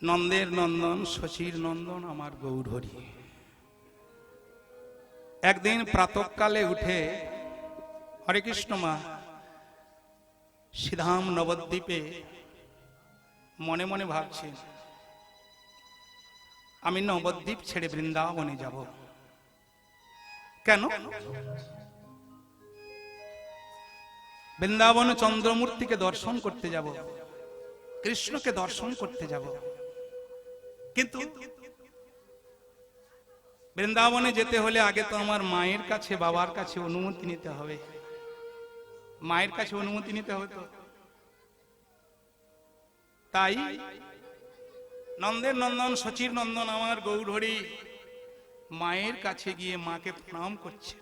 নন্দের নন্দন শশীর নন্দন আমার গৌর হরি। একদিন প্রাতঃকালে উঠে হরে কৃষ্ণ মা শ্রীধাম নবদ্বীপে মনে মনে ভাবছেন, আমি নবদ্বীপ ছেড়ে বৃন্দাবনে যাব। কেন? বৃন্দাবনে চন্দ্রমূর্তিকে দর্শন করতে যাব, কৃষ্ণকে দর্শন করতে যাব। কিন্তু বৃন্দাবনে যেতে হলে আগে তো আমার মায়ের কাছে বাবার কাছে অনুমতি নিতে হবে। মায়ের কাছে অনুমতি নিতে হবে তো। তাই নন্দের নন্দন শচীর নন্দন আমার গৌর হরি মায়ের কাছে গিয়ে মাকে প্রণাম করছে।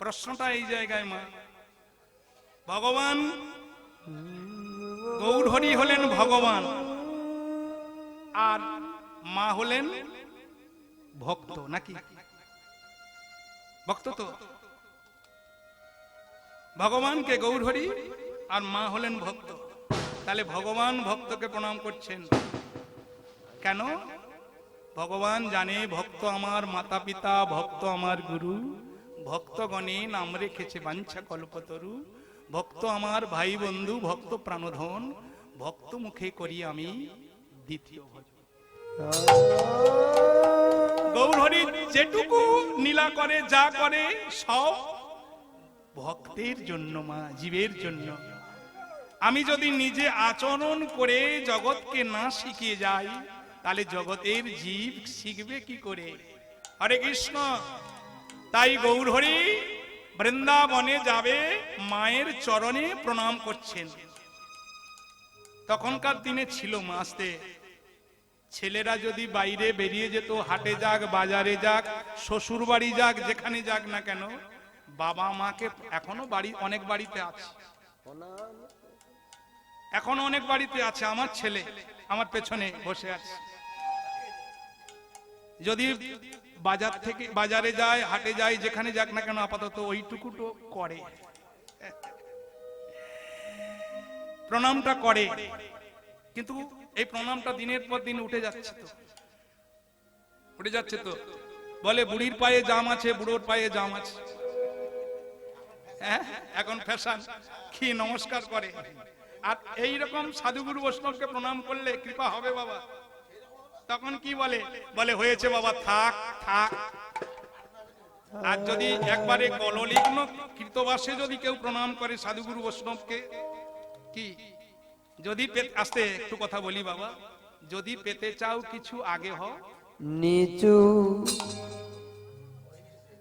প্রশ্নটা এই জায়গায়, মা ভগবান গৌর হরি হলেন ভগবান, আর মা হলেন ভক্ত নাকি? ভক্ত তো। ভগবানকে গৌর হরি আর মা হলেন ভক্ত। তাহলে ভগবান ভক্তকে প্রণাম করছেন কেন? ভগবান জানে ভক্ত আমার মাতা পিতা, ভক্ত আমার গুরু, ভক্তগণে নাম রেখেছে বাঞ্ছা কল্পতরু, ভক্ত আমার ভাই বন্ধু, ভক্ত প্রাণধন, ভক্ত মুখে করি আমি দ্বিতীয় ভজন। গৌর হরি যেটুকু নীলা করে, যা করে সব ভক্তের জন্য, মা জীবের জন্য। আমি যদি নিজে আচরণ করে জগৎকে না শিখিয়ে যাই, তাহলে জগতের জীব শিখবে কি করে? হরে কৃষ্ণ। তাই গৌর হরি বৃন্দাবনে যাবে, মায়ের চরণে প্রণাম করছেন। তখনকার দিনে ছিল মাসতে ছেলেরা যদি বাইরে বেরিয়ে যেত, হাটে যাক, বাজারে যাক, শ্বশুর বাড়ি যাক, যেখানে যাক না কেন, বাবা মাকে এখনো বাড়ি অনেক বাড়িতে আছে, এখনো অনেক বাড়িতে আছে। আমার ছেলে আমার পেছনে বসে আছে, যদি বাজার থেকে বাজারে যায়, হাটে যায়, যেখানে যাক না কেন, আপাতত ওইটুকু তো করে, প্রণামটা করে। কিন্তু এই প্রণামটা দিনের পর দিন উঠে যাচ্ছে তো, উঠে যাচ্ছে তো। বলে বুড়ির পায়ে জাম আছে, বুড়োর পায়ে জাম আছে। হ্যাঁ, এখন ফ্যাশন কি নমস্কার করে। আর এইরকম সাধুগুরু বৈষ্ণবকে প্রণাম করলে কৃপা হবে বাবা। তখন কি বলে? বলে হয়েছে বাবা, থাক থাক। আর যদি একবারে কললিগ্ন কৃতবাসে যদি কেউ প্রণাম করে সাধুগুরু বৈষ্ণবকে, কি যদি আস্তে একটু কথা বলি বাবা, যদি পেতে চাও কিছু আগে হও নিচু,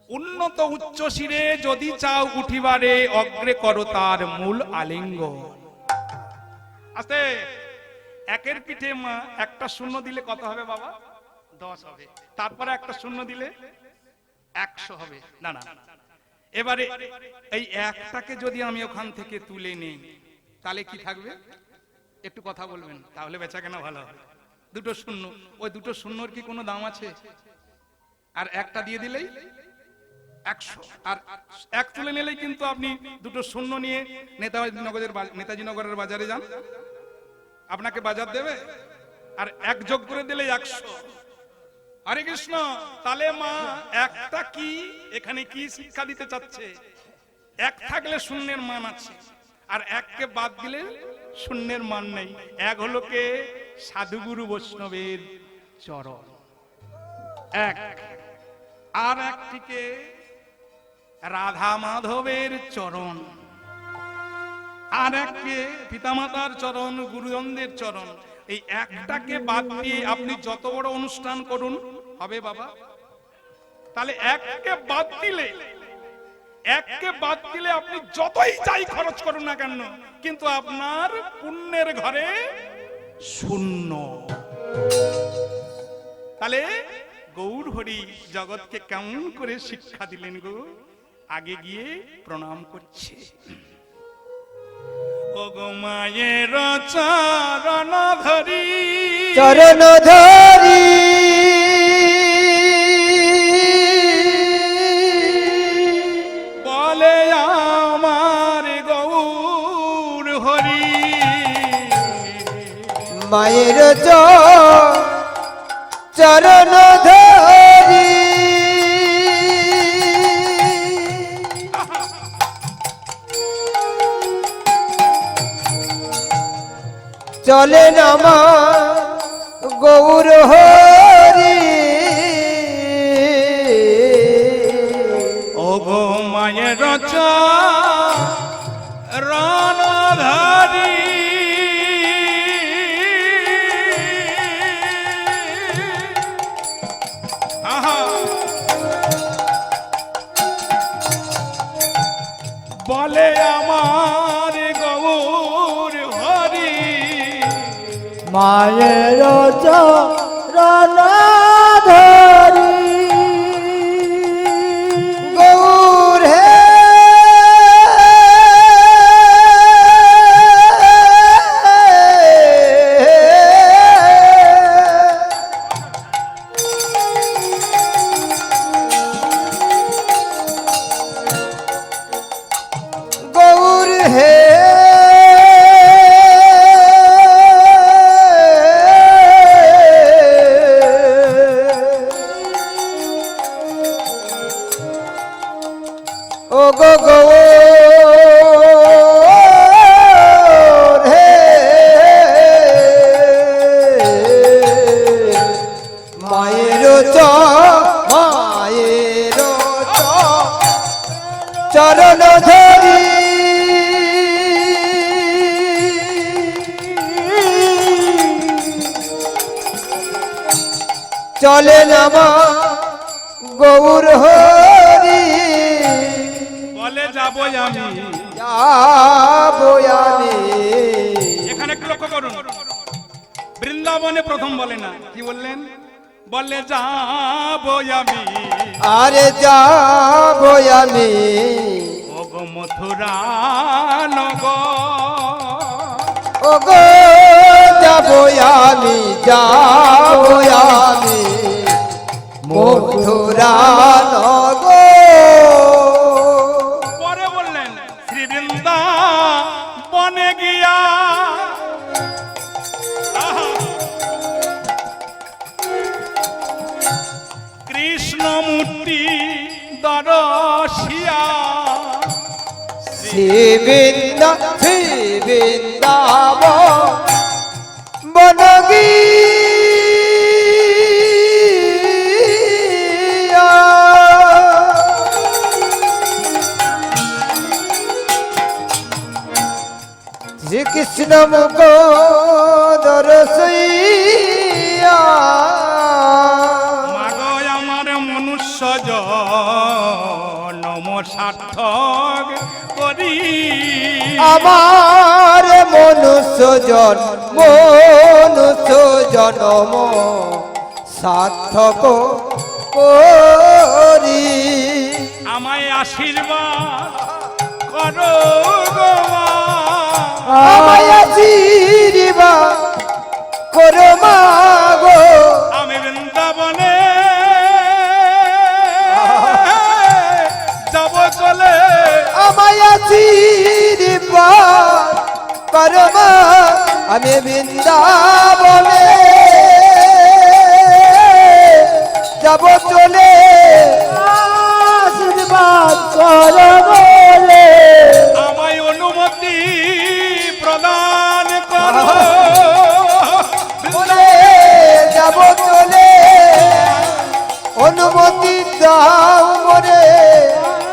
উন্নত উচ্চ শিরে যদি চাও উঠিবারে, অগ্রে করো তার মূল আলিঙ্গ। আস্তে। একের পিঠে মা একটা শূন্য দিলে কত হবে বাবা? 10 হবে। তারপরে একটা শূন্য দিলে 100 হবে। না না, এবারে এই একটাকে যদি আমি ওখান থেকে তুলে নেই, তাহলে কি থাকবে? একটু কথা বলবেন, তাহলে বেচা কেনা ভালো হবে। দুটো শূন্য, ওই দুটো শূন্যর কি কোনো দাম আছে? আর একটা দিয়ে দিলেই 100। আর এক তুলে নিলেই কিন্তু আপনি দুটো শূন্য নিয়ে নেতাজি নগরের বাজারে যান, আপনাকে বাজার দেবে। আর এক যোগ করে দিলেই 100। হরে কৃষ্ণ। তাহলে মা একটা কি এখানে কি শিক্ষা দিতে চাচ্ছে? এক থাকলে শূন্যের মান আছে, আর এককে বাদ দিলে শূন্যের মান নেই। এক হলো কে? সাধুগুরু বৈষ্ণবের চরণ এক, আর একটিকে রাধা মাধবের চরণ, আর এককে পিতামাতার চরণ, গুরুজনদের চরণ। এই একটাকে বাদ দিয়ে আপনি যত বড় অনুষ্ঠান করুন হবে বাবা। তাহলে এককে বাদ দিলে আপনি যতই চাই খরচ করুন না কেন, কিন্তু আপনার পুণ্যের ঘরে শূন্য। তাহলে গৌর হরি জগৎকে কেমন করে শিক্ষা দিলেন গো? আগে গিয়ে প্রণাম করছে। ও গো মায়ের চরণ ধরি, চরণ ধরি, বলে আমার গৌর হরি মায়ের চরণ ধরি চলেন আমার গৌর হরি ও গো মায়ের রণধারী বলে আমার গৌর হরি মায়ের চরণ ধরি গৌর হে গৌর হে ও গো গৌর হে মায়ের চরণ ধরি চলেন আমার গৌর হরি বলে যাবো আমি যাবো আমি এখানে একটু লক্ষ্য করুন বৃন্দাবনে প্রথম বলে না কি বললেন বলে যাবো আমি আরে যাবো আমি ও গো মথুরা নগর ও গো যাবো আমি মথুরা নগর পরে বললেন শ্রী বৃন্দাবনে গিয়া কৃষ্ণ মূর্তি দর্শিয়া শ্রীবৃন্দাব বনগী শ্রীকৃষ্ণ মুখ দর্শিয়া মাগো আমার মনুষ্য জন্ম সার্থক করি আমার মনুষ্য জন্ম সার্থক করি আমায় আশীর্বাদ করো গো মা। আমায় আশীর্বাদ করো মা গো আমি বৃন্দাবনে যাব চলে আমায় আশীর্বাদ করো মা আমি বৃন্দাবনে যাব চলে আশীর্বাদ করো বলে আমায় অনুমতি প্রদান করো বলে যাব চলে অনুমতি দাও মরে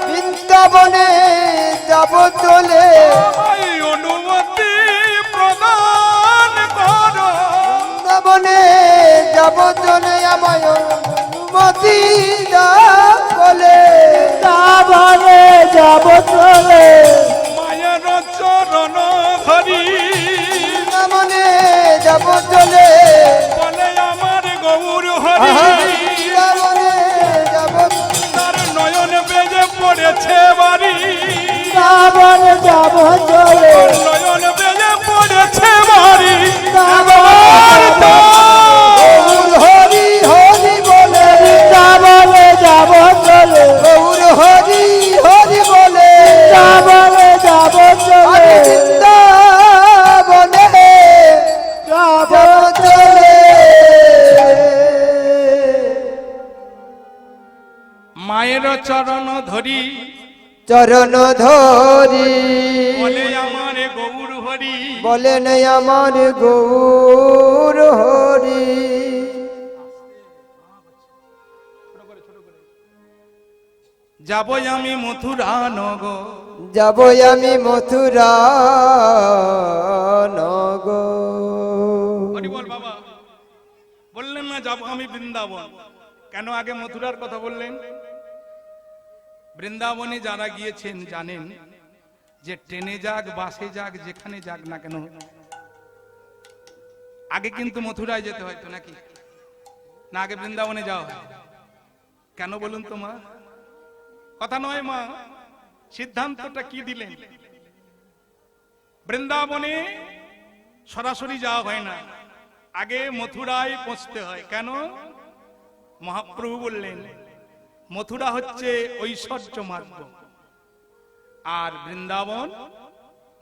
বৃন্দাবনে যাব চলে আমায় অনুমতি প্রদান করো বৃন্দাবনে যাব চলে আমায় অনুমতি দাও বলে বৃন্দাবনে যাব চলে মায়ের চরণ ধরি বৃন্দাবনে যাব চলে বলে আমার গৌর হরি বৃন্দাবনে যাব তার নয়ন বেজে পড়েছে বাড়ি বৃন্দাবনে যাব চলে নয়ন বেজে পড়েছে বাড়ি গৌর হরি হরি বলে বৃন্দাবনে যাব চলে গৌর হরি হরি বলে বৃন্দাবনে যাব চলে বৃন্দাবনে যাব চরণ ধরি, চরণ ধরি বলে আমার গৌর হরি। বলেন আমার গৌর হরি। যাব আমি মথুরা নগর, যাব আমি মথুরা নগর। হরি বল বাবা। বললেন না যাব আমি বৃন্দাবন, কেন আগে মথুরার কথা বললেন? বৃন্দাবনে যারা গিয়েছেন জানেন যে ট্রেনে যাক, বাসে যাক, যেখানে যাক না কেন আগে কিন্তু মথুরায় যেতে হয়তো, নাকি না আগে বৃন্দাবনে যাও? কেন বলুন তো মা? কথা নয় মা, সিদ্ধান্তটা কি দিলেন? বৃন্দাবনে সরাসরি যাওয়া হয় না, আগে মথুরায় পৌঁছতে হয়। কেন? মহাপ্রভু বললেন মথুরা হচ্ছে ঐশ্বর্য মার্গ, আর বৃন্দাবন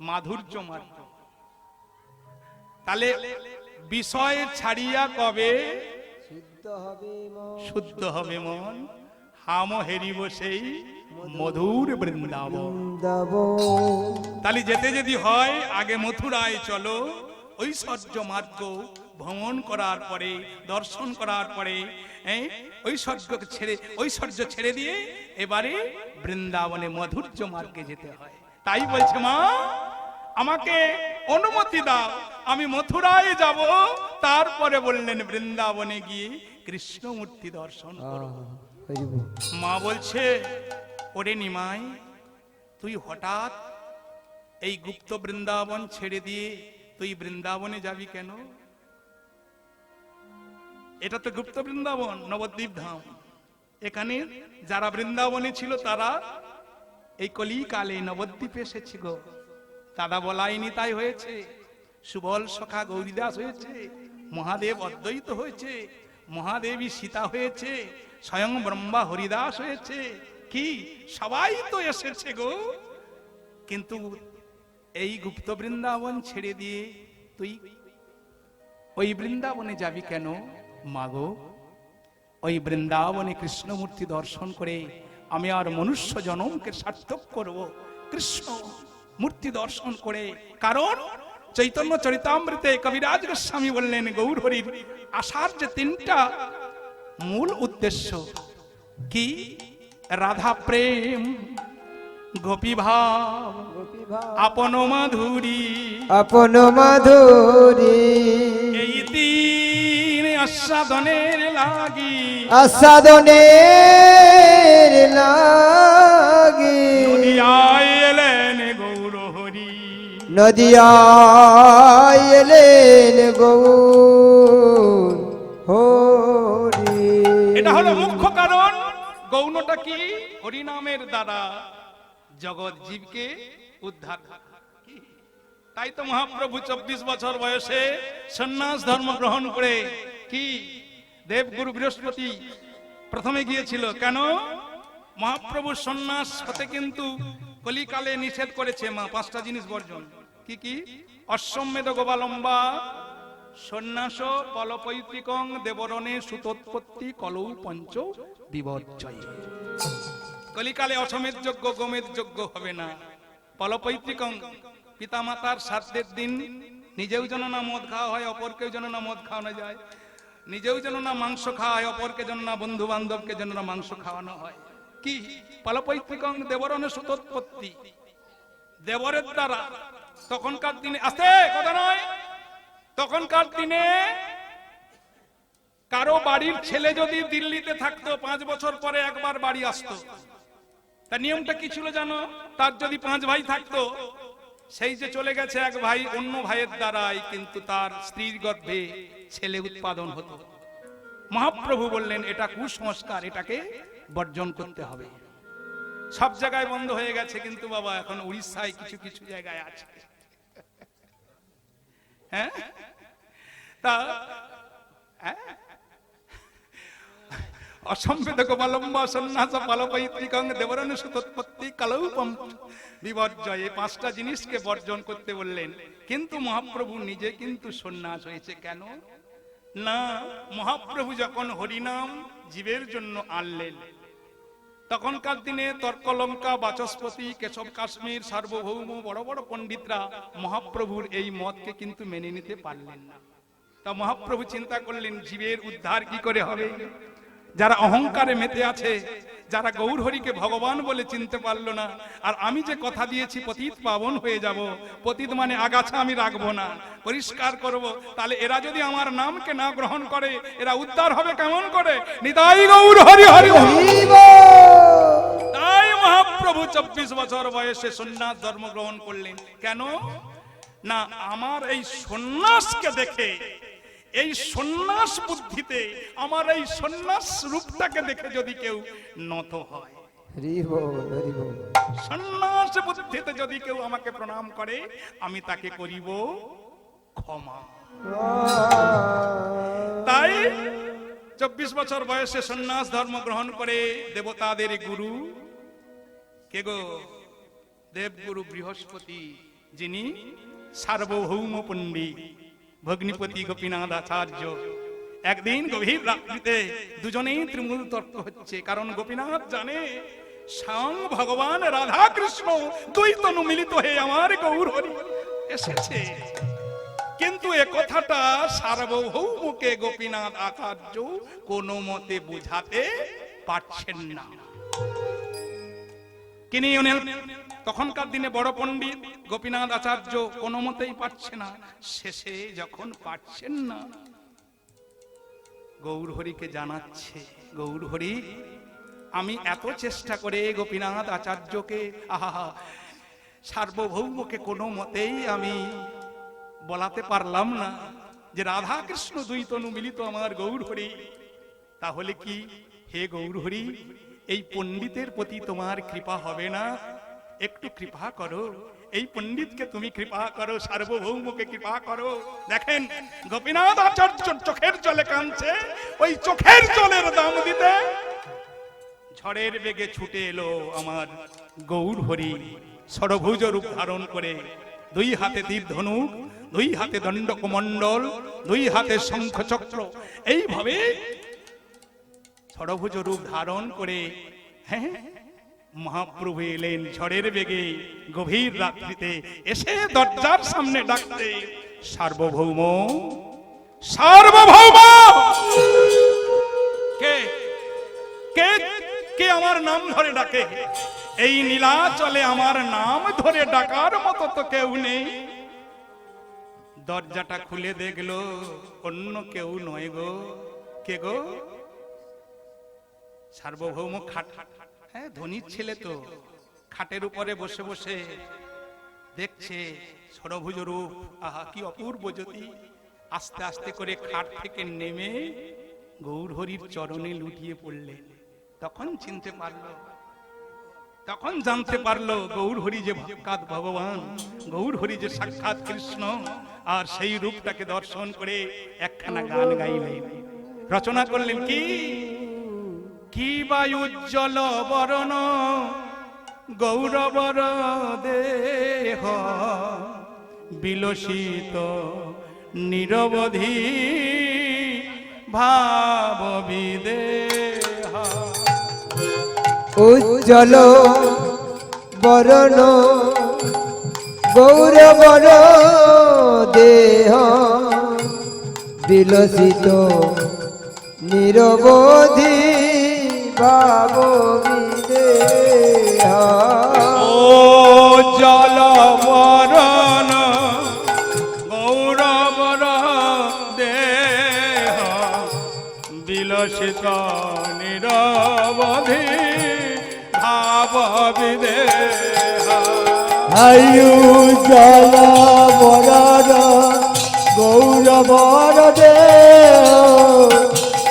মাধুর্য মার্গ। তাহলে বিষয় ছাড়িয়া কবে শুদ্ধ হবে মন? হাম হেরিব সেই মধুর বৃন্দাবন। তাহলে যেতে যদি হয় আগে মথুরায় চলো, ঐশ্বর্য মার্গ ভ্রমণ করার পরে, দর্শন করার পরে ঐশ্বর্য ছেড়ে দিয়ে এবারে বৃন্দাবনে মধুর্য মার্গে যেতে হয়। তাই বলছে মা আমাকে অনুমতি দাও, আমি মথুরায় যাব। তারপরে বললেন বৃন্দাবনে গিয়ে কৃষ্ণমূর্তি দর্শন করো। মা বলছে ওরে নিমাই, তুই হঠাৎ এই গুপ্ত বৃন্দাবন ছেড়ে দিয়ে তুই বৃন্দাবনে যাবি কেন? এটা তো গুপ্ত বৃন্দাবন, নবদ্বীপ ধাম। এখানে যারা বৃন্দাবনে ছিল তারা এই কলিকালে নবদ্বীপে এসেছে গো। দাদা বলাইনি তাই হয়েছে, সুবল সখা গৌরীদাস হয়েছে, মহাদেব অদ্বৈত হয়েছে, মহাদেবী সীতা হয়েছে, স্বয়ং ব্রহ্মা হরিদাস হয়েছে। কি সবাই তো এসেছে গো। কিন্তু এই গুপ্ত বৃন্দাবন ছেড়ে দিয়ে তুই ওই বৃন্দাবনে যাবি কেন? মাগো, ওই বৃন্দাবনে কৃষ্ণমূর্তি দর্শন করে আমি আর মনুষ্য জনমকে সার্থক করব, কৃষ্ণ মূর্তি দর্শন করে। কারণ চৈতন্য চরিতামৃতে কবিরাজ গোস্বামী বললেন গৌর হরির আসার যে তিনটা মূল উদ্দেশ্য কি? রাধা প্রেম, গোপী ভাব, আপন মাধুরী। আপন মাধুরী এই তিন আস্বাদনের লাগি, আস্বাদনের লাগি নদিয়ায় এলেন গৌর হরি। নদিয়ায় এলেন গৌর হরি। এটা হলো মুখ্য কারণ। গৌণটা কি? হরিনামের দ্বারা জগৎ জীবকে উদ্ধার। তাই তো মহাপ্রভু 24 বছর বয়সে সন্ন্যাস ধর্ম গ্রহণ করে কি দেবগুরু বৃহস্পতি প্রথমে গিয়েছিল। কেন? মহাপ্রভু সন্ন্যাস হতে কিন্তু কলিকালে নিষেধ করেছে মা 5টা জিনিস বর্জন। কি কি? অশ্বমেধ গোপালম্বা, সন্ন্যাস, কলপৈতৃকং, দেবরণে সুতোৎপত্তি, কলৌ পঞ্চ বিবর্জয়। কলিকালে অশ্বমেধ যজ্ঞ, গোমেধ যজ্ঞ হবে না। কলপৈতৃকং, পিতামাতার শ্রাদ্ধের দিন নিজেও যেন না মদ খাওয়া হয়, অপরকেও যেন না মদ খাওয়ানো যায়, নিজেও যেন না মাংস খাওয়া হয়, অপরকে যেন না, বন্ধু বান্ধবকে যেন না মাংস খাওয়ানো হয়। কি? কলপৈতৃকং, দেবরণে সুতোৎপত্তি। দেবরের দ্বারা তখনকার দিনে আসতে কথা নয়, তখনকার দিনে কারো বাড়ির ছেলে যদি দিল্লিতে থাকতো 5 বছর পরে একবার বাড়ি আসতো। তার নিয়মটা কি ছিল জানো? তার যদি 5 ভাই থাকতো, সেই যে চলে গেছে এক ভাই, অন্য ভাইয়ের দ্বারাই কিন্তু তার স্ত্রীর গর্ভে ছেলে উৎপাদন হতো। মহাপ্রভু বললেন এটা কুসংস্কার, এটাকে বর্জন করতে হবে। সব জায়গায় বন্ধ হয়ে গেছে, কিন্তু বাবা এখন উড়িষ্যায় কিছু কিছু জায়গায় আছে। হ্যাঁ, তা অসম্ভেদ গোপালম্বা, সন্ন্যাস, কলপৈতৃকং, দেবরণে সুতোৎপত্তি, কলৌ পঞ্চ বিবর্জয়। 5টা জিনিসকে বর্জন করতে বললেন। কিন্তু মহাপ্রভু নিজে কিন্তু সন্ন্যাস হয়েছে। কেন না? মহাপ্রভু যখন হরিনাম জীবের জন্য আনলেন, তখনকার দিনে তর্কলঙ্কা, বাচস্পতি, কেশব কাশ্মীর, সার্বভৌম বড় বড় পণ্ডিতরা মহাপ্রভুর এই মতকে কিন্তু মেনে নিতে পারলেন না। তা মহাপ্রভু চিন্তা করলেন জীবের উদ্ধার কি করে হবে? যারা অহংকারে মেতে আছে, যারা গৌরহরিকে ভগবান বলে চিনতে পারলো না, আর আমি যে কথা দিয়েছি পতিত পাবন হয়ে যাব, পতিত মানে আগাছা আমি রাখবো না, পরিষ্কার করব, তাহলে এরা যদি আমার নামকে না গ্রহণ করে এরা উদ্ধার হবে কেমন করে? নিতাই গৌর হরি হরি হরিব তাই মহাপ্রভু 24 বছর বয়সে সন্ন্যাস ধর্ম গ্রহণ করলেন। কেন না, আমার এই সন্ন্যাসকে দেখে, এই সন্ন্যাস বুদ্ধিতে, আমার এই সন্ন্যাস রূপটাকে দেখে যদি কেউ নত হয়, হরিব হরিব সন্ন্যাস বুদ্ধিতে যদি কেউ আমাকে প্রণাম করে, আমি তাকে করিব ক্ষমা। তাই 24 বছর বয়সে সন্ন্যাস ধর্ম গ্রহণ করে দেবতাদের গুরু কে গো? দেবগুরু বৃহস্পতি, যিনি সার্বভৌম পণ্ডিত ভগ্নিপতি গোপীনাথ আচার্য। একদিন গভীর রাত্রিতে দুজনেই তৃণমূল তর্ক হচ্ছে, কারণ গোপীনাথ জানে স্বয়ং ভগবান রাধা কৃষ্ণ দুই তনু মিলিত হয়ে আমার গৌর হরি এসেছে। কিন্তু এ কথাটা সার্বভৌমকে গোপীনাথ আচার্য কোনো মতে বুঝাতে পারছেন না। কিনি তখনকার দিনে বড় পণ্ডিত গোপীনাথ আচার্য কোনো মতেই পারছে না। শেষে যখন পারছেন না, গৌরহরিকে জানাচ্ছে, গৌরহরি আমি এত চেষ্টা করে গোপীনাথ আচার্যকে, আহা সার্বভৌমকে কোনো মতেই আমি বলাতে পারলাম না যে রাধা কৃষ্ণ দুই তনু মিলিত আমার গৌরহরি। তাহলে কি হে গৌরহরি, এই পণ্ডিতের প্রতি তোমার কৃপা হবে না? একটু কৃপা করো, এই পণ্ডিতকে তুমি কৃপা করো, সার্বভৌমকে কৃপা করো। দেখেন গোপীনাথ আচার্য চোখের জলে কাঁদছে, ওই চোখের জলের দাম দিতে ঝড়ের বেগে ছুটে এলো আমার গৌরহরি, ষড়ভুজ রূপ ধারণ করে, দুই হাতে তীর ধনুক, দুই হাতে দণ্ডকমণ্ডল, দুই হাতে শঙ্খ চক্র, এইভাবে ষড়ভুজ রূপ ধারণ করে হ্যাঁ মহাপ্রভু এলেন ঝড়ের বেগে গভীর রাত্রিতে, এসে দরজার সামনে ডাকতে, সার্বভৌম সার্বভৌম। কে কে কে আমার নাম ধরে ডাকে? এই নীলাচলে আমার নাম ধরে ডাকার মতো তো কেউ নেই। দরজাটা খুলে দেখলো অন্য কেউ নয় গো। কে গো? সার্বভৌম খাট, হ্যাঁ ধনির ছেলে তো, খাটের উপরে বসে বসে দেখছে ষড়ভুজ রূপ, আহা কি অপূর্ব জ্যোতি। আস্তে আস্তে করে খাট থেকে নেমে গৌরহরির চরণে লুটিয়ে পড়লেন। তখন চিনতে পারলো, তখন জানতে পারলো গৌরহরি যে সাক্ষাৎ ভগবান, গৌরহরি যে সাক্ষাৎ কৃষ্ণ। আর সেই রূপটাকে দর্শন করে একখানা গান গাইলেন, রচনা করলেন। কি কি বায়ু উজ্জ্বল বরণ গৌরবর দেহ, বিলসিত নিরবধি ভাব বিদেহ। উজ্জ্বল বরণ গৌরবর দেহ, বিলসিত নিরবধি ভাব বিদেহ। ও জল বরণ গৌরবর দেহ, বিলসিত নিরবধি ভাব বিদেহ। আয়ু জল বরণ গৌরবর দেহ,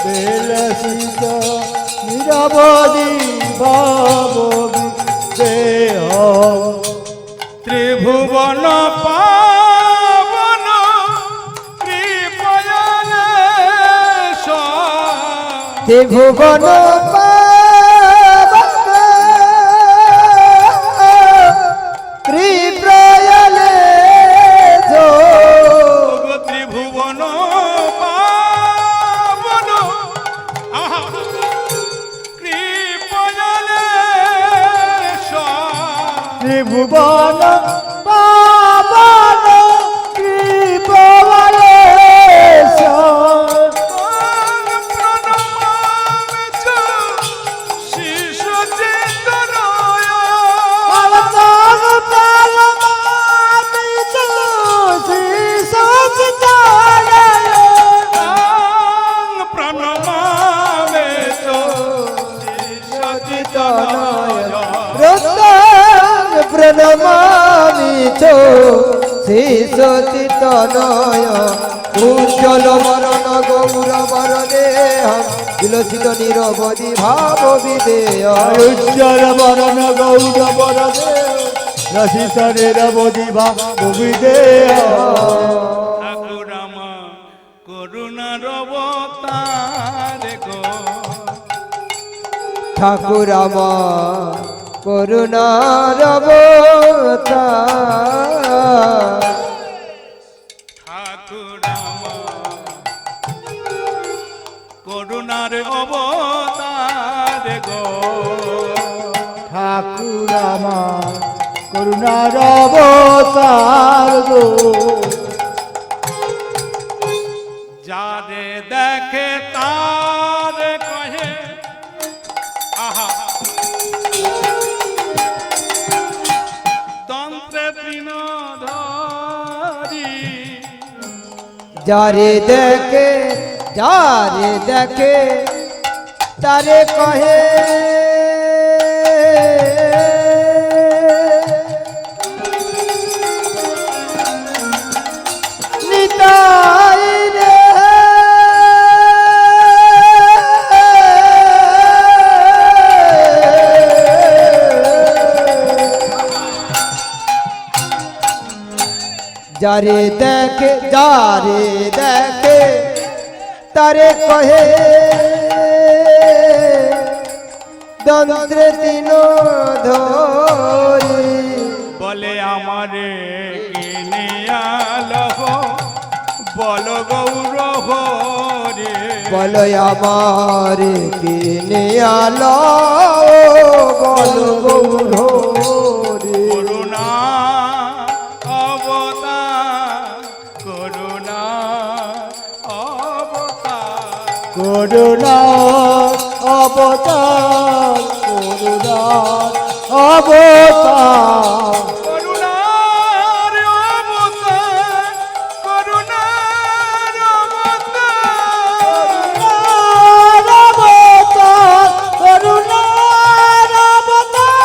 বিলসিত নিরবধি ভাব বিদেহ। ত্রিভুবন পাবন কৃপয়ালেশ, ত্রিভুবন পাবন কৃপয়ালেশ, ত্রিভুবন পাবন আহা কৃপয়ালেশ। ত্রিভুবন পাবন ত্রিভুবনেশ প্রণমামি চো শ্রী তনয় উজ্জ্বল বরণ গৌরবর দেহ বিলসিত নিরবধি ভাব বিদেয় উজ্জ্বল বরণ গৌরবর দেহ রসিত নিরবধি ভাব বিদেয় ঠাকুর আমার করুণার অবতার গো ঠাকুর আমার করুণার অবতার ঠাকুর আমার করুণার অবতার গো ঠাকুর আমার করুণার অবতার গো যারে দেখে তার কহে আহা তন্ত্রে তৃণধারী যারে দেখে তারে কহে নিতাই রে যারে দেখে তারে কহে দন্ত্রে তিন ধরি বলে আমারে কিনিয়ালহ বল গৌর হরে বলো আমার কিনে আলো বল গৌর রে করুণা অবতার করুণা অবতার করুণা অবতার করুণা অবতার করুণার অবতার করুণার অবতার করুণার অবতার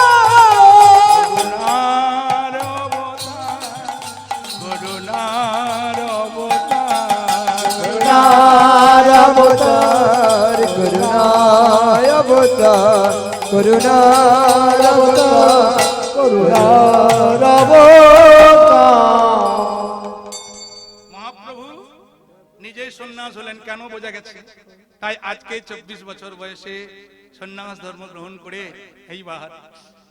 করুণার অবতার করুণার অবতার করুণার অবতার করুণার অবতার মহাপ্রভু নিজেই সন্ন্যাস হলেন কেন বোঝা গেছে তাই আজকে 24 বছর বয়সে সন্ন্যাস ধর্ম গ্রহণ করে এইবার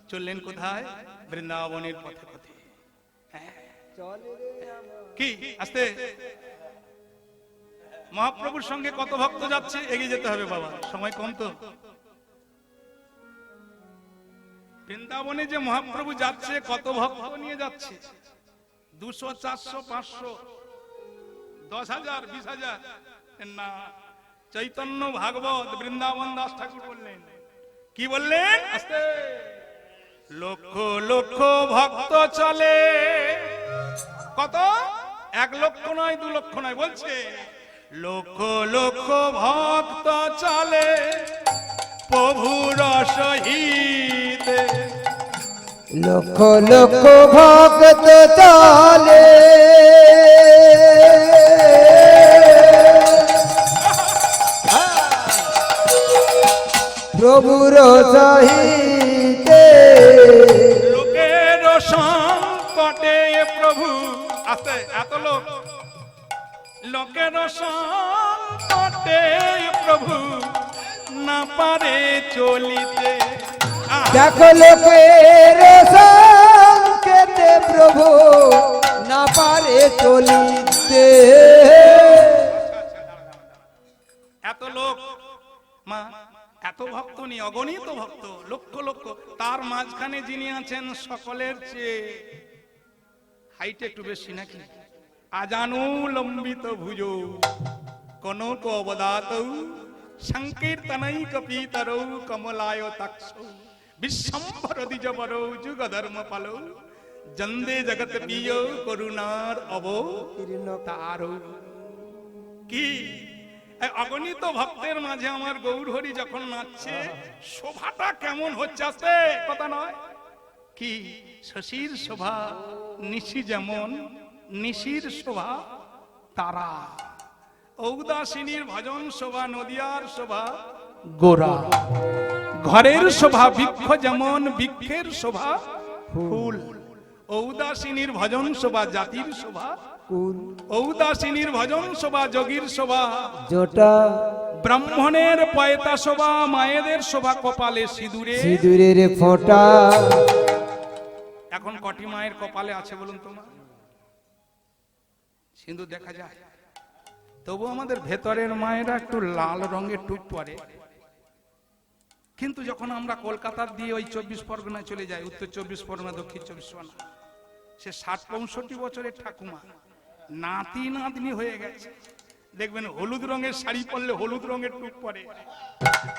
চললেন কোথায় বৃন্দাবনের পথে পথে হ্যাঁ। কি আস্তে মহাপ্রভুর সঙ্গে কত ভক্ত যাচ্ছে এগিয়ে যেতে হবে বাবা সময় কম তো বৃন্দাবনে যে মহাপ্রভু যাচ্ছে কত ভক্ত নিয়ে যাচ্ছে 200 400 500 10,000 20,000 না চৈতন্য ভাগবত বৃন্দাবন দাস ঠাকুর বললেন কি বললেন আস্তে লক্ষ লক্ষ ভক্ত চলে কত 1 লক্ষ নয় 2 লক্ষ নয় বলছে লক্ষ লক্ষ ভক্ত চলে প্রভুর সহিত লক্ষ লক্ষ ভক্ত চলে প্রভুর সহিতে লোকের সংকটে প্রভু আস্তে এত লোক লোকের সংকটে প্রভু না পারে চলিতে দেখো লোকের সংকেতে প্রভু না পারে চলিতে এত লোক মা এত ভক্ত নেই, অগণিত ভক্ত, লক্ষ লক্ষ। তার মাঝখানে যিনি আছেন সকলের চেয়ে হাইট একটু বেশি নাকি, আজানু লম্বিত ভুজ কনক অবদাত সংকীর্তনৈ কপিতরৌ কমলায় তক্ষ বিশ্বম্ভর দ্বিজবরৌ যুগ ধর্ম পালৌ জন্দে জগত প্রিয় করুণার অবতারৌ। কি অগণিত ভক্তের মাঝে আমার গৌর হরি যখন নাচছে, শোভাটা কেমন হচ্ছে, আসতে কথা নয় কি, শশীর শোভা নিশি যেমন, নিশির শোভা তারা, ঔদাসিনীর ভজন শোভা নদিয়ার শোভা গোরা, ঘরের শোভা বৃক্ষ যেমন, বৃক্ষের শোভা ফুল, ঔদাসিনীর ভজন শোভা জাতির শোভা কুল, ঔদাসিনীর ভজন শোভা যোগীর শোভা জটা, ব্রাহ্মণের পয়তা শোভা, মায়েদের শোভা কপালে সিঁদুরে, সিঁদুরের ফোঁটা। এখন কটি মায়ের কপালে আছে বলুন তোমার? সিঁদুর দেখা যায়, তবু আমাদের ভেতরের মায়েরা একটু লাল রঙের টুপ পরে। কিন্তু যখন আমরা কলকাতার দিয়ে ওই 24 পরগনায় চলে যাই, উত্তর 24 পরগনা, দক্ষিণ 24 পরগনা, সে 60-65 বছরের ঠাকুমা, নাতি নাতনি হয়ে গেছে, দেখবেন হলুদ রঙের শাড়ি পরলে হলুদ রঙের টুপ পরে,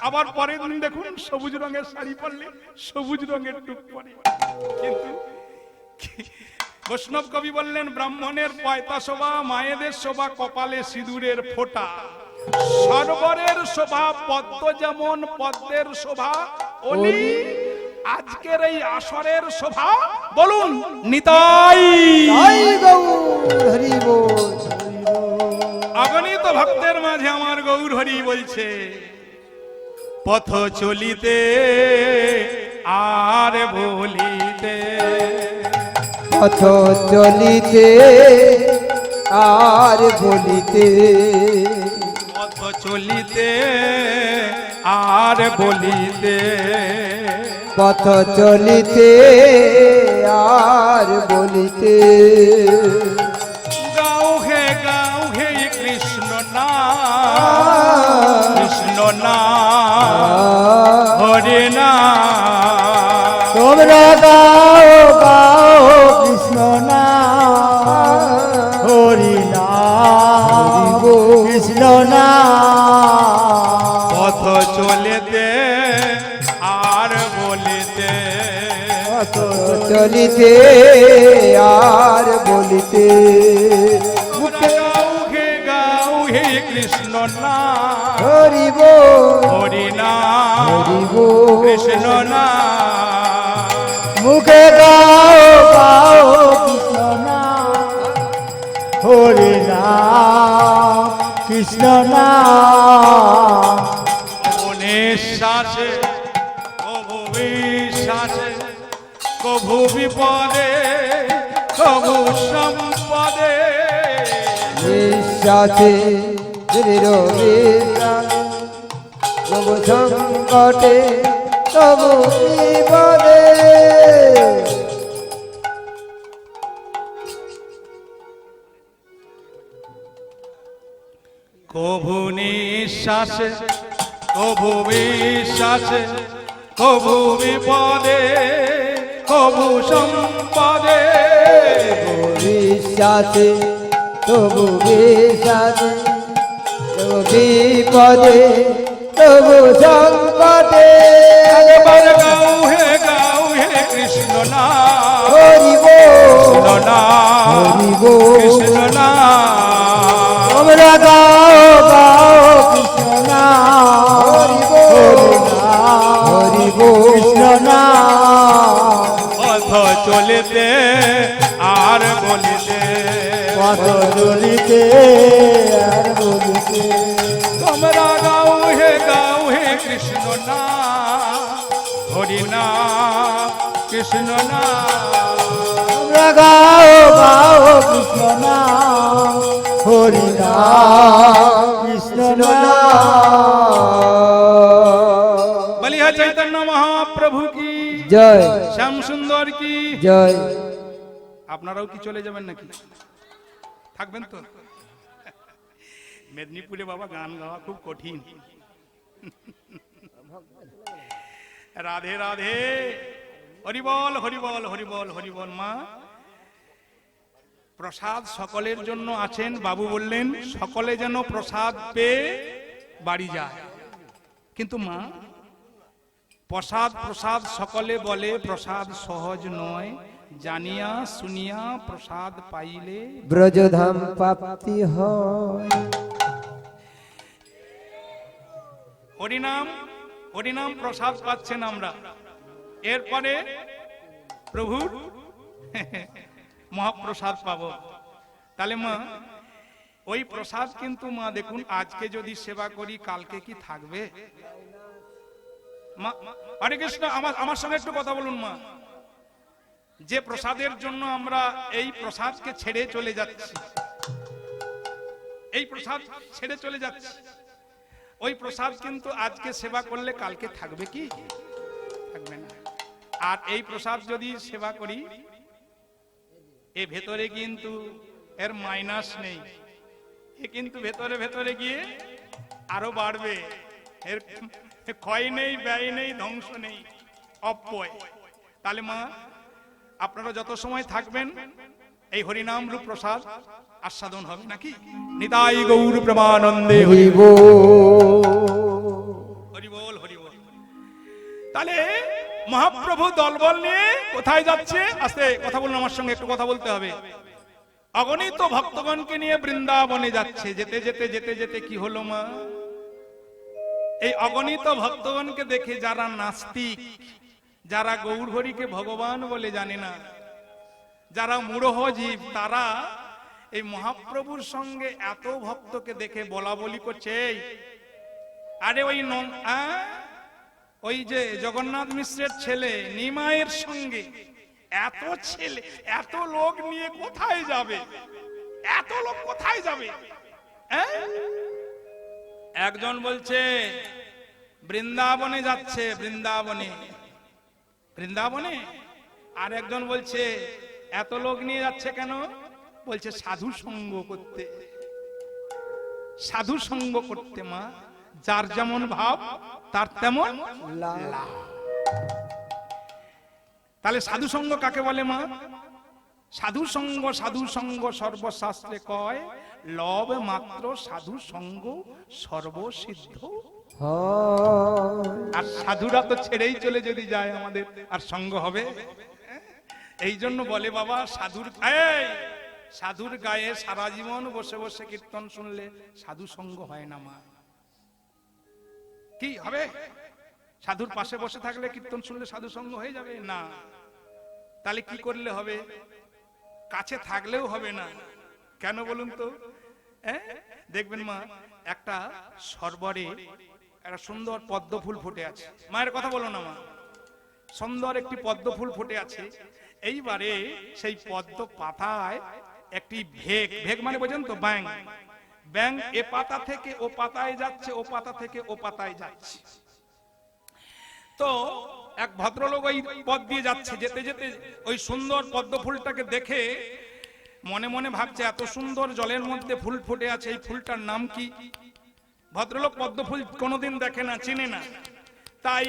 আবার পরের দিন দেখুন সবুজ রঙের শাড়ি পরলে সবুজ রঙের টুপ পরে। কিন্তু বৈষ্ণব কবি বললেন, ব্রাহ্মণের পয়তা শোভা, মায়েদের শোভা কপালে সিঁদুরের ফোঁটা, সরোবরের শোভা পদ্ম যেমন, পদ্মের শোভা অলি, আজকের এই আসরের শোভা বলুন নিতাই। তাই গৌর হরি বল। অগণিত ভক্তের মাঝে আমার গৌর হরি বলছে, পথ চলিতে আর বলিতে, পথ চলিতে আর বলিতে, পথ চলিতে আর বলিতে, পথ চলিতে আর বলিতে, গাও হে কৃষ্ণ নাম, কৃষ্ণ নাম হরে নাম, তোমরা গাও গাও কৃষ্ণ নাম, হরি নাম কৃষ্ণ নাম, পথ চলিতে আর বলিতে, পথ চলিতে আর বলিতে, গাও হে কৃষ্ণ নাম, হরি বল হরি নাম হরি বল, কৃষ্ণ নাম, মুখে গাও গাও কৃষ্ণ নাম, হরি নাম কৃষ্ণ নাম, নিঃশ্বাসে কভু বিশ্বাসে, কভু বিপদে, কভু সম্পদে, বিশ্বাসে দৃঢ় বিশ্বাসে, তবু সংকটে তবু বিপদে, কভু নিঃশ্বাসে, কভু বিশ্বাসে, কভু বিপদে, কভু সম্পদে, বিশ্বাসে তবু বিশ্বাসে, তবু বিপদে তবু সংকটে, একবার গাও হে কৃষ্ণ নাম, হরি কৃষ্ণ বল নাম, হরি বল, কৃষ্ণ নাম, তোমরা গাও গাও কৃষ্ণ নাম, হরি নাম হরি বল, কৃষ্ণ নাম, পথ চলিতে আর বলিতে, পথ চলিতে আর বলিতে, তোমরা গাও হে কৃষ্ণ নাম, হরি নাম কৃষ্ণ নাম, তোমরা গাও গাও কৃষ্ণ নাম, হরি নাম কৃষ্ণ নাম। বলিয়া চৈতন্য মহাপ্রভু কি জয়, শ্যাম সুন্দর কি জয়। আপনারাও কি চলে যাবেন নাকি? থাকবেন তো? মেদিনীপুরে বাবা গান গাওয়া খুব কঠিন। রাধে রাধে, হরিবল হরিবল হরিবল হরিবল। মা, প্রসাদ সকলের জন্য আছেন, বাবু বললেন সকলে যেন প্রসাদ পেয়ে বাড়ি যায়। কিন্তু মা, প্রসাদ প্রসাদ সকলে বলে, প্রসাদ সহজ নয়, জানিয়া শুনিয়া প্রসাদ পাইলে ব্রজধাম প্রাপ্তি হয়। হরিনাম হরিনাম প্রসাদ পাচ্ছেন আমরা, এরপরে প্রভুর মহাপ্রসাদ পাবো। তাহলে মা, ওই প্রসাদ কিন্তু মা দেখুন, আজকে যদি সেবা করি কালকে কি থাকবে? মা, হরে কৃষ্ণ, আমার সঙ্গে একটু কথা বলুন মা। যে প্রসাদের জন্য আমরা এই প্রসাদকে ছেড়ে চলে যাচ্ছি, এই প্রসাদ ছেড়ে চলে যাচ্ছি, ওই প্রসাদ কিন্তু আজকে সেবা করলে কালকে থাকবে কি? থাকবে না। আর এই প্রসাদ যদি সেবা করি, এ ভেতরে কিন্তু এর মাইনাস নেই, এ কিন্তু ভেতরে ভেতরে গিয়ে আরো বাড়বে। এর ক্ষয় নেই, ব্যয় নেই, ধ্বংস নেই, অপব্যয়। তাহলে মা, আপনারা যত সময় থাকবেন এই হরিনাম রূপ প্রসাদ আস্বাদন হবে নাকি? নিতাই গৌর প্রেমানন্দে হরি হরিবো হরিবল হরিবল। তাহলে মহাপ্রভু দলবল নিয়ে কোথায় যাচ্ছে? আস্তে কথা বলুন, আমার সঙ্গে একটু কথা বলতে হবে। অগণিত ভক্তগণকে নিয়ে বৃন্দাবনে যাচ্ছে। যেতে যেতে যেতে যেতে কি হলো মা? এই অগণিত ভক্তগণকে দেখে যারা নাস্তিক, যারা গৌর হরিকে ভগবান বলে জানে না, যারা মূঢ় জীব, তারা এই মহাপ্রভুর সঙ্গে এত ভক্তকে দেখে বলা বলি করছে, আরে ওই যে জগন্নাথ মিশ্রের ছেলে নিমাইয়ের সঙ্গে এত ছেলে, এত লোক নিয়ে কোথায় যাবে? এত লোক কোথায় যাবে? একজন বলছে বৃন্দাবনে যাচ্ছে, বৃন্দাবনে বৃন্দাবনে। আর একজন বলছে এত লোক নিয়ে যাচ্ছে কেন? বলছে সাধু সঙ্গ করতে, সাধু সঙ্গ করতে। মা, যার যেমন ভাব তার তেমন লাভ। তাহলে সাধু সঙ্গ কাকে বলে মা? সাধু সঙ্গ সর্বশাস্ত্রে কয়, লব মাত্র সাধু সঙ্গ সর্বসিদ্ধ। আর সাধুরা তো ছেড়েই চলে যদি যায়, আমাদের আর সঙ্গ হবে? এই জন্য বলে বাবা, সাধুর গায়ে সারা জীবন বসে বসে কীর্তন শুনলে সাধু সঙ্গ হয় না মা। কি হবে? সাধুর পাশে বসে থাকলে কীর্তন শুনলে সাধু সঙ্গ হয়ে যাবে না? তাহলে কি করলে হবে? কাছে থাকলেও হবে না। কেন বলুন তো? দেখবেন মা, একটা সরোবরে একটা সুন্দর পদ্ম ফুল ফুটে আছে। মায়ের কথা বলো না মা। সুন্দর একটি পদ্ম ফুল ফুটে আছে। এইবারে সেই পদ্ম পাতায় একটি ভেগ, ভেগ মানে বোঝেন তো, ব্যাং, ব্যাং এ পাতা থেকে ও পাতায় যাচ্ছে, ও পাতা থেকে ও পাতায় যাচ্ছে। তো এক ভদ্রলোক ওই পথ দিয়ে যাচ্ছে, যেতে যেতে ওই সুন্দর পদ্ম ফুলটাকে দেখে মনে মনে ভাবছে, এত সুন্দর জলের মধ্যে ফুল ফুটে আছে, এই ফুলটার নাম কি? ভদ্রলোক পদ্ম ফুল কোনোদিন দেখে না, চিনে না। তাই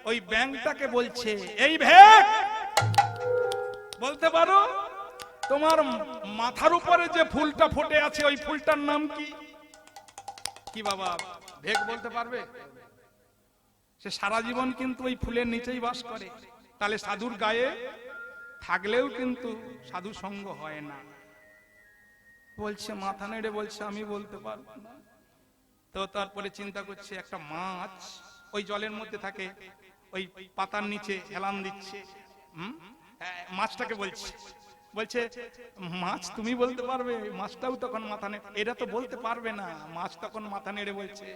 ওই ব্যাংকটাকে বলছে, এই ভেগ, বলতে পারো তোমার মাথার উপরে যে ফুলটা ফুটে আছে ওই ফুলটার নাম কি? কি বাবা, ভেগ বলতে পারবে? সে সারা জীবন কিন্তু ওই ফুলের নিচেই বাস করে। তাহলে সাধুর গায়ে থাকলেও কিন্তু সাধু সঙ্গ হয় না। বলছে, মাথা নেড়ে বলছে, আমি বলতে পারবো না। তো তারপরে চিন্তা করছে, একটা মাছ ওই জলের মধ্যে থাকে, ওই পাতার নিচে হেলান দিচ্ছে। মাছটাকে বলছে, মাছ তুমি বলতে পারবে? মাছটাও তখন মাথা নেড়ে, এটা তো বলতে পারবে না। মাছ তখন মাথা নেড়ে বলছে,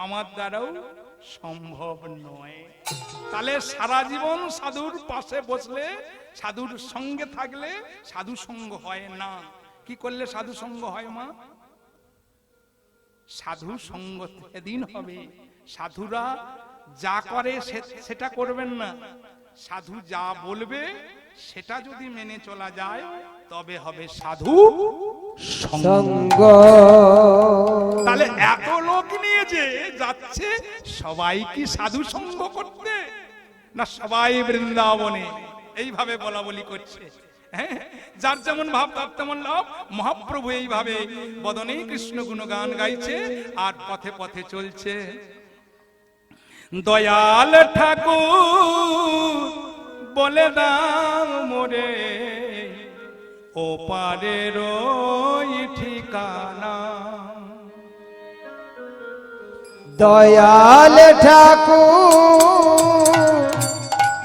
আমার দ্বারাও সম্ভব নয়। তাহলে সারা জীবন সাধুর পাশে বসলে, সাধুর সঙ্গে থাকলে সাধু সঙ্গ হয় না। কি করলে সাধু সঙ্গ হয় মা? সাধু সঙ্গ সেদিন হবে, সাধুরা যা করে সেটা করবেন না, সাধু যা বলবে সেটা যদি মেনে চলা যায় তবে হবে সাধু সঙ্গ। সঙ্গ তাহলে এত লোক নিয়ে যে যাচ্ছে, সবাই কি সাধু সঙ্গ করতে, না সবাই বৃন্দাবনে এইভাবে বলা বলি করছে? হ্যাঁ, যার যেমন ভাব তার তেমন লাভ। মহাপ্রভু এইভাবে বদনে কৃষ্ণ গুণগান গাইছে আর পথে পথে চলছে। দয়াল ঠাকুর বলে দাও মোরে, ও পারের ওই ঠিকানা। দয়াল ঠাকুর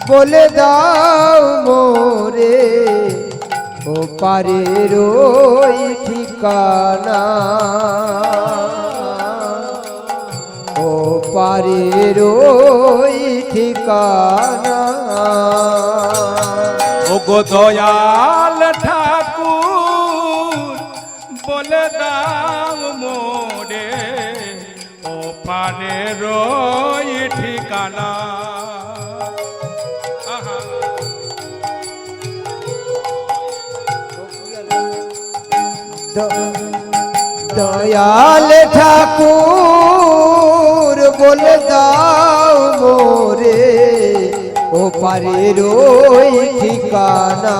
বলে দাও মোরে, ও পারের ওই ঠিকানা, ও পারের ওই ঠিকানা। ও গো দয়াল ঠাকুর বলে দাও মোরে, ও পারের ওই ঠিকানা। আহা। দয়াল ঠাকুর বলে দাও মোরে, ও পারের ওই ঠিকানা,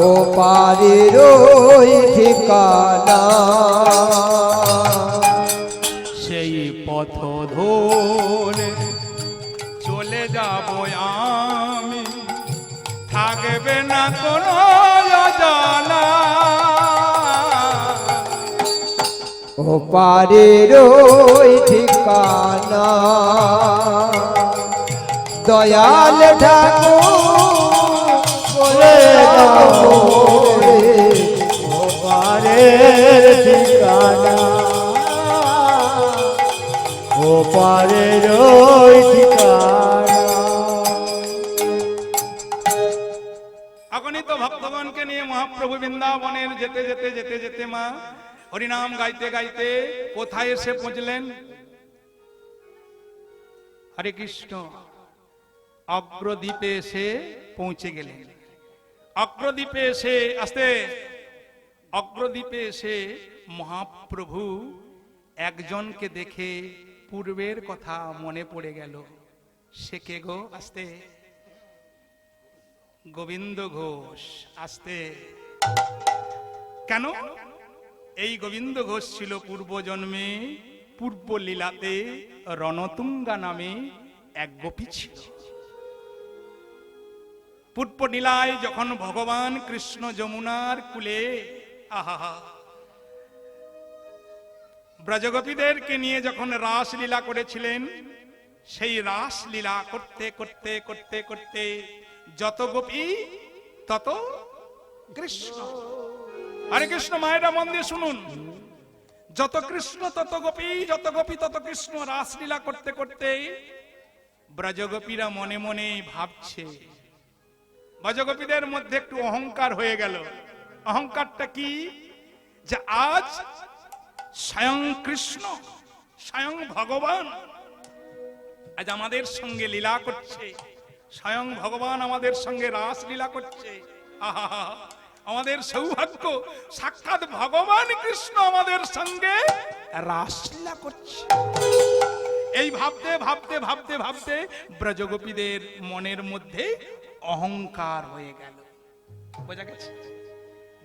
ও পারের ওই ঠিকানা। সেই পথ ধরে চলে যাব আমি, থাকবে না কোনো জানা। ও পারের ওই ঠিকানা। দয়াল ঠাকুর বলে দাও মোরে, ও পারের ঠিকানা, ও পারের ওই ঠিকানা। এখনই তো ভক্তগণকে নিয়ে মহাপ্রভু বৃন্দাবনের যেতে যেতে যেতে যেতে মা হরিনাম গাইতে গাইতে কোথায় এসে পৌঁছলেন? হরে কৃষ্ণ, অগ্রদ্বীপে এসে পৌঁছে গেলেন। অগ্রদ্বীপে এসে আস্তে অগ্রদ্বীপে এসে মহাপ্রভু একজনকে দেখে পূর্বের কথা মনে পড়ে গেল। সে কে গো? আস্তে গোবিন্দ ঘোষ। আস্তে কেন? এই গোবিন্দ ঘোষ ছিল পূর্বজন্মে পূর্ব লীলাতে রণতুঙ্গা নামে এক গোপী ছিল। পূর্ব লীলায় যখন ভগবান কৃষ্ণ যমুনার কূলে আহা ব্রজগোপীদেরকে নিয়ে যখন রাসলীলা করেছিলেন, সেই রাসলীলা করতে করতে করতে করতে যত গোপী তত কৃষ্ণ। হরে কৃষ্ণ, মায়েরা মন দিয়ে শুনুন। যত কৃষ্ণ তত গোপী, যত গোপী তত কৃষ্ণ। রাসলীলা করতে করতে ব্রজগোপীরা মনে মনে ভাবছে, ব্রজগোপীদের মধ্যে একটু অহংকার হয়ে গেল। অহংকারটা কি? যে আজ স্বয়ং কৃষ্ণ, স্বয়ং ভগবান আজ আমাদের সঙ্গে লীলা করছে। স্বয়ং ভগবান আমাদের সঙ্গে রাস লীলা করছে। আহা, আমাদের সৌভাগ্য, সাক্ষাৎ ভগবান কৃষ্ণ আমাদের সঙ্গে রাসলীলা করছে। এই ভাবতে ভাবতে ভাবতে ভাবতে ব্রজগোপীদের মনের মধ্যে অহংকার হয়ে গেল। বোঝা গেছে?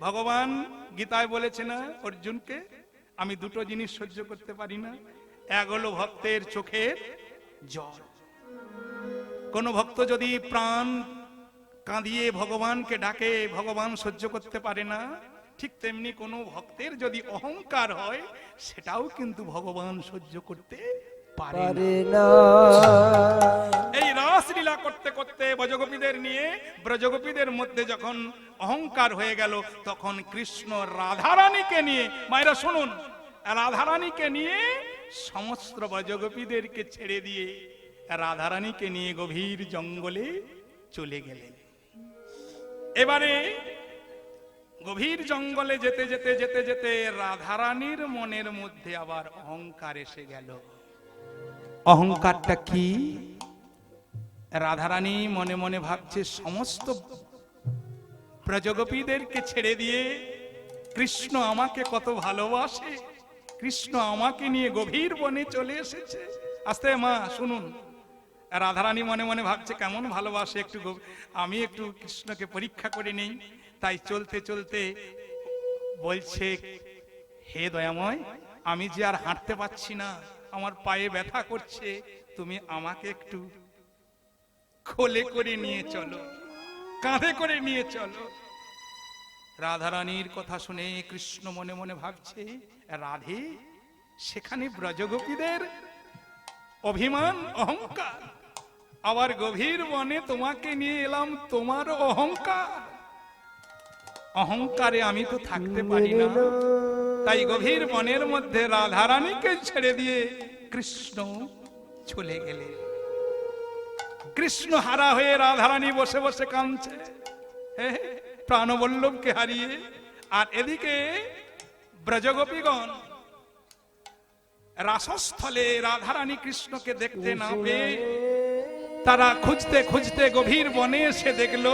ভগবান গীতায় বলেছে না অর্জুনকে, আমি দুটো জিনিস সহ্য করতে পারি না। এক হলো ভক্তের চোখের জল। কোন ভক্ত যদি প্রাণ কাঁদিয়ে ভগবানকে ডাকে, ভগবান সহ্য করতে পারে না। ঠিক তেমনি কোন ভক্তের যদি অহংকার হয়, সেটাও কিন্তু ভগবান সহ্য করতে পারে না। এই রাসলীলা করতে করতে ব্রজগোপীদের নিয়ে, ব্রজগোপীদের মধ্যে যখন অহংকার হয়ে গেল, তখন কৃষ্ণ রাধারানীকে নিয়ে, মায়েরা শুনুন, রাধারানীকে নিয়ে সমস্ত ব্রজগোপীদেরকে ছেড়ে দিয়ে রাধারানীকে নিয়ে গভীর জঙ্গলে চলে গেলেন। এবারে গভীর জঙ্গলে যেতে যেতে যেতে যেতে রাধারানীর মনের মধ্যে আবার অহংকার এসে গেল। অহংকারটা কি? রাধারানী মনে মনে ভাবছে, সমস্ত ব্রজগোপীদেরকে ছেড়ে দিয়ে কৃষ্ণ আমাকে কত ভালোবাসে, কৃষ্ণ আমাকে নিয়ে গভীর বনে চলে এসেছে। আস্তে মা শুনুন, রাধারানী মনে মনে ভাবছে কেমন ভালোবাসে, আমি একটু কৃষ্ণকে পরীক্ষা করে নেই। তাই চলতে চলতে বলছে, হে দয়াময়, আমি যে আর হাঁটতে পারছি না, আমার পায়ে ব্যথা করছে, তুমি আমাকে একটু কোলে করে নিয়ে চলো, কাঁধে করে নিয়ে চলো। রাধারানীর কথা শুনে কৃষ্ণ মনে মনে ভাবছে, রাধে, সেখানে ব্রজগোপীদের অভিমান অহংকার, আবার গভীর বনে তোমাকে নিয়ে এলাম, তোমার অহংকার, অহংকারে আমি তো থাকতে পারি না। তাই গভীর বনের মধ্যে রাধারানীকে ছেড়ে দিয়ে কৃষ্ণ চলে গেলে। কৃষ্ণ হারা হয়ে রাধারানী বসে বসে কাঁদছে, প্রাণবল্লভকে হারিয়ে। আর এদিকে ব্রজগোপীগণ রাসস্থলে রাধারানী কৃষ্ণকে দেখতে না পেয়ে তারা খুঁজতে খুঁজতে গভীর বনে এসে দেখলো,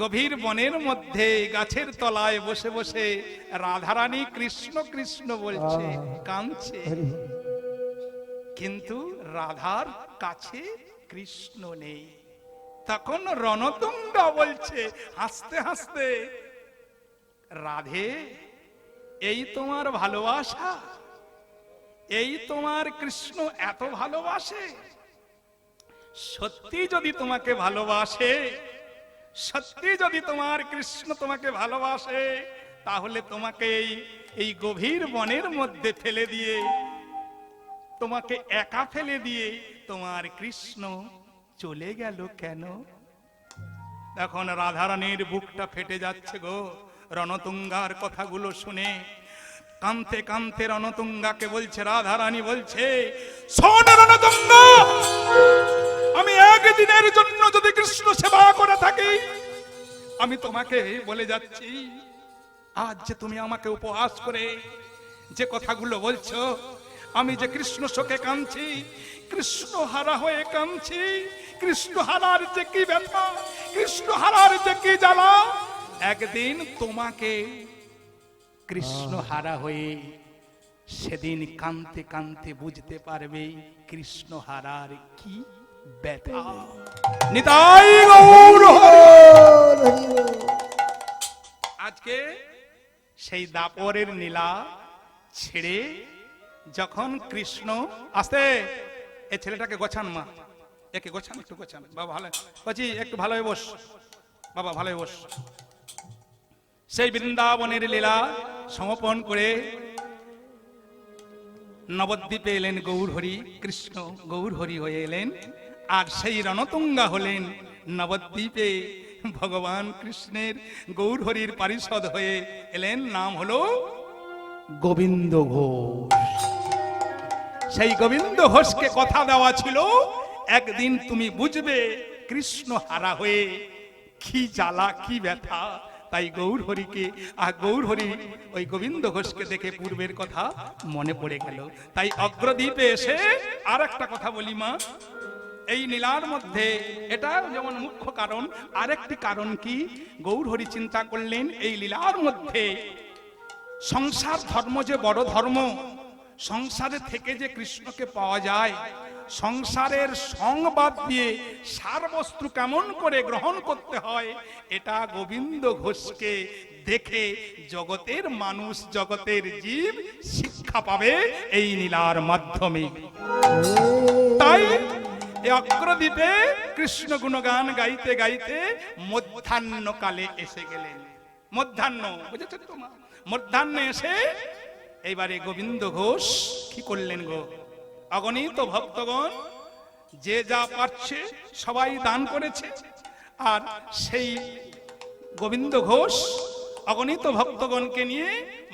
গভীর বনের মধ্যে গাছের তলায় বসে বসে রাধারানী কৃষ্ণ কৃষ্ণ বলছে, কাঁদছে। কিন্তু রাধার কাছে কৃষ্ণ নেই। তখন রণতুঙ্গা বলছে হাসতে হাসতে, রাধে, এই তোমার ভালোবাসা, এই তোমার কৃষ্ণ এত ভালোবাসে? সত্যি যদি তোমাকে ভালোবাসে, সত্যি যদি তোমার কৃষ্ণ তোমাকে ভালোবাসে, তাহলে তোমাকে এই গভীর বনের মধ্যে ফেলে দিয়ে, তোমাকে একা ফেলে দিয়ে তোমার কৃষ্ণ চলে গেল কেন? এখন রাধারানীর বুকটা ফেটে যাচ্ছে গো, রণতুঙ্গার কথাগুলো শুনে। কাঁদতে কাঁদতে রণতুঙ্গাকে বলছে, রাধারানী বলছে, শোন রণতুঙ্গা, আমি একদিনের জন্য যদি কৃষ্ণ সেবা করে থাকি, আমি তোমাকে বলে যাচ্ছি, আজ যে তুমি আমাকে উপহাস করে যে কথাগুলো বলছো, আমি যে কৃষ্ণ শোকে কাঁদছি, কৃষ্ণ হারা হয়ে কাঁদছি, কৃষ্ণ হারার যে কি ব্যথা, কৃষ্ণ হারার যে কি জ্বালা, একদিন তোমাকে কৃষ্ণ হারা হয়ে সেদিন কাঁদতে কাঁদতে বুঝতে পারবে কৃষ্ণ হারার কি ব্যথা। নিতাই গৌর হরি। আজকে সেই দাপরের নীলা ছেড়ে যখন কৃষ্ণ আসতে, এই ছেলেটাকে গোছান মা, একে গোছান, একটু গোছান বাবা, ভালো বলছি, একটু ভালো বস বাবা, ভালো বস। সেই বৃন্দাবনের লীলা সমর্পণ করে নবদ্বীপে এলেন গৌর হরি, কৃষ্ণ গৌর হরি হয়ে এলেন। আর সেই রণতুঙ্গা হলেন নবদ্বীপে ভগবান কৃষ্ণের গৌর হরির পারিষদ হয়ে এলেন, নাম হলো গোবিন্দ ঘোষ। সেই গোবিন্দ ঘোষকে কথা দেওয়া ছিল, একদিন তুমি বুঝবে কৃষ্ণ হারা হয়ে কি জ্বালা কি ব্যথা। তাই গৌর হরিকে, আর গৌর হরি ওই গোবিন্দ ঘোষকে দেখে পূর্বের কথা মনে পড়ে গেল। তাই অগ্রদ্বীপে এসে আর একটা কথা বলি মা, এই লীলার মধ্যে এটা যেমন মুখ্য কারণ, আরেকটি কারণ কি, গৌর হরি চিন্তা করলেন এই লীলার মধ্যে সংসার ধর্ম যে বড় ধর্ম, সংসারে থেকে যে কৃষ্ণকে পাওয়া যায়, সংসারের সংবাদ দিয়ে সারবস্তু কেমন করে গ্রহণ করতে হয়, এটা গোবিন্দ ঘোষকে দেখে জগতের মানুষ, জগতের জীব শিক্ষা পাবে এই লীলার মাধ্যমে। তাই অগ্রদ্বীপে কৃষ্ণ গুণগান গাইতে গাইতে মধ্যাহ্ন কালে এসে গেলেন। মধ্যাহ্ন বুঝেছেন তো মা? মধ্যাহ্নে এসে এইবারে গোবিন্দ ঘোষ কি করলেন গো, অগণিত ভক্তগণ যে যা পারছে সবাই দান করেছে, আর সেই গোবিন্দ ঘোষ অগণিত ভক্তগণকে নিয়ে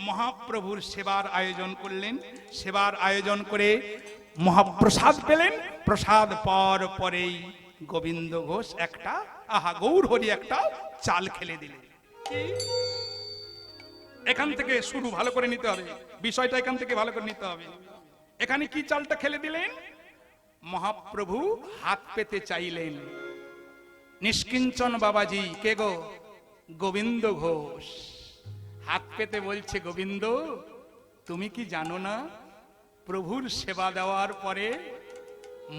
মহাপ্রভুর সেবার আয়োজন করলেন। সেবার আয়োজন করে মহাপ্রসাদ পেলেন। প্রসাদ পাওয়ার পরেই গোবিন্দ ঘোষ একটা, আহা গৌর হরি একটা চাল খেলে দিলেন। কি? এখান থেকে শুরু ভালো করে নিতে হবে, বিষয়টা এখান থেকে ভালো করে নিতে হবে। এখানে কি চালটা খেলে দিলেন? মহাপ্রভু হাত পেতে চাইলেন। নিষ্কিঞ্চন বাবাজি, কে গো? গোবিন্দ ঘোষ হাত পেতে বলছে, গোবিন্দ তুমি কি জানো না প্রভুর সেবা দেওয়ার পরে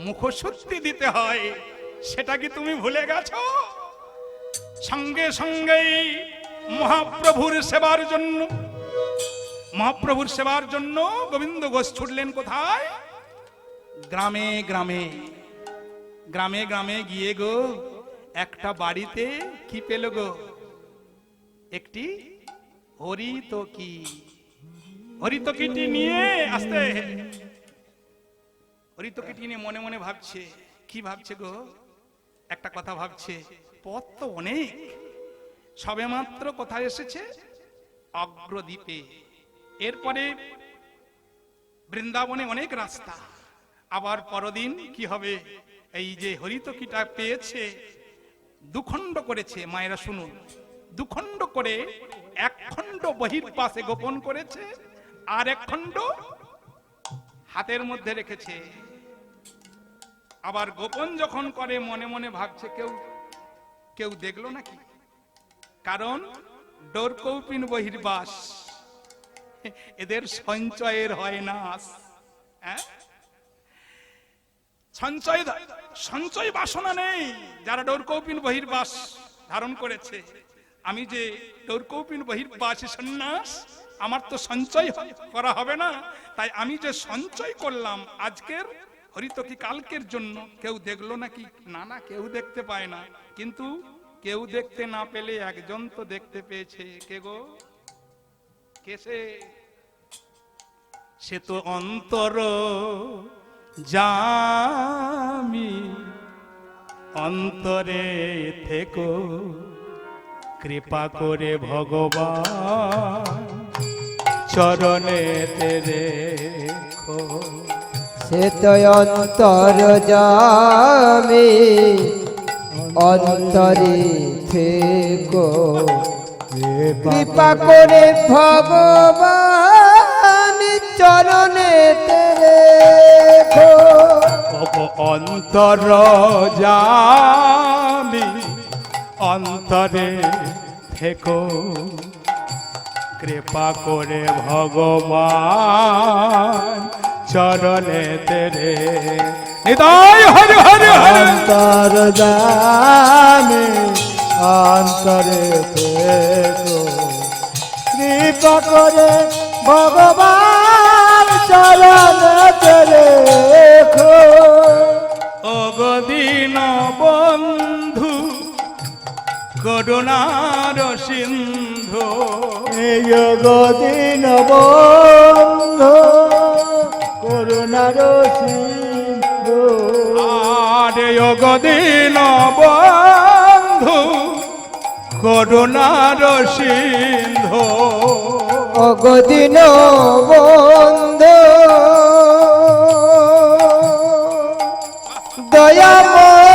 মুখশুদ্ধি দিতে হয়? সেটা কি তুমি ভুলে গেছো? সঙ্গে সঙ্গেই মহাপ্রভুর সেবার জন্য গোবিন্দ ঘোষ ছুটলেন কোথায়? গ্রামে গ্রামে গ্রামে গ্রামে গিয়ে গো একটা বাড়িতে কি পেল গো? একটি হরিতকিটি নিয়ে আসতে, হরিতকিটি নিয়ে মনে মনে ভাবছে, কি ভাবছে গো? একটা কথা ভাবছে, পথ তো অনেক, সবেমাত্র কোথায় এসেছে? অগ্রদ্বীপে। এরপরে বৃন্দাবনে অনেক রাস্তা, আবার পরদিন কি হবে? এই যে হরিতকিটা পেয়েছে, দুখণ্ড করেছে। মায়েরা শুনুন, দুখণ্ড করে এক খণ্ড বহির্পাশে গোপন করেছে, আর এক খণ্ড হাতের মধ্যে রেখেছে। আবার গোপন যখন করে মনে মনে ভাবছে, কেউ দেখলো নাকি? কারণ ডোরকৌপিন বহির্বাস, এদের সঞ্চয়ের হয় না। হ্যাঁ, সঞ্চয় বাসনা নেই যারা ডোরকৌপিন বহির্বাস ধারণ করেছে। আমি যে ডোরকৌপিন বহির্বাসী সন্ন্যাস, আমার তো সঞ্চয় করা হবে না, তাই আমি যে সঞ্চয় করলাম আজকের হরিতকি কালকের জন্য, কেউ দেখলো নাকি? না, কেউ দেখতে পায় না। কিন্তু কেউ দেখতে না পেলে একজন তো দেখতে পেয়েছে। কে গো? কেসে? সে তো অন্তর জামি, অন্তরে থেকো কৃপা করে ভগবান চরণে রেখো। সে তো অন্তর জামি, অন্তরে থেকো কৃপা করে ভগবান চরণে রেখো। অন্তর জামি, অন্তরে থেকো কৃপা করে ভগবান চরণে তেরে। নিতাই হরি হরি হরি। অন্তর জামি, অন্তরে থেকো কৃপা করে ভগবান চরণে রেখো। অগদিন বন্ধু করুণার সিন্ধু, এই গদিন বন্ধু করুণার সিন্ধু। আরে অগদিন বন্ধু করুণার সিন্ধু, অগদিন বন্ধু দয়াময়।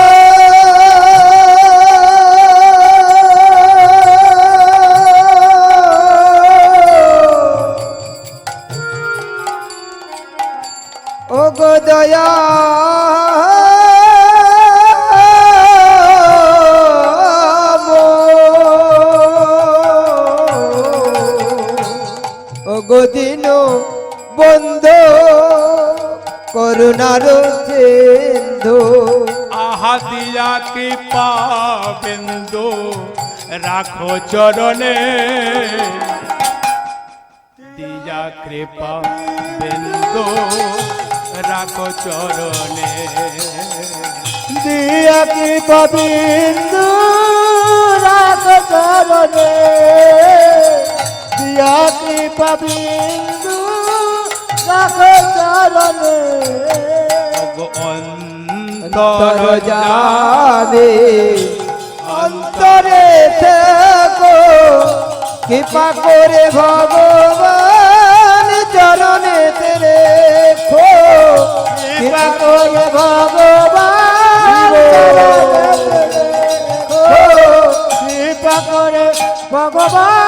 ও গো দয়া ও গো দিন বন্ধু করুণার সিন্ধু। আহা দিয়া কৃপা বিন্দু রাখো চরণে, দিয়া কৃপা বিন্দু রাখো চরণে। দিয়া কৃপা বিন্দু রাখো চরণে, দিয়া কৃপা বিন্দু রাখো চরণে। অন্তর যাবে অন্তরে থেকো কৃপা করে ভগবান চরণে রেখো। কৃপা করে ভগবান কৃপা করে ভগবান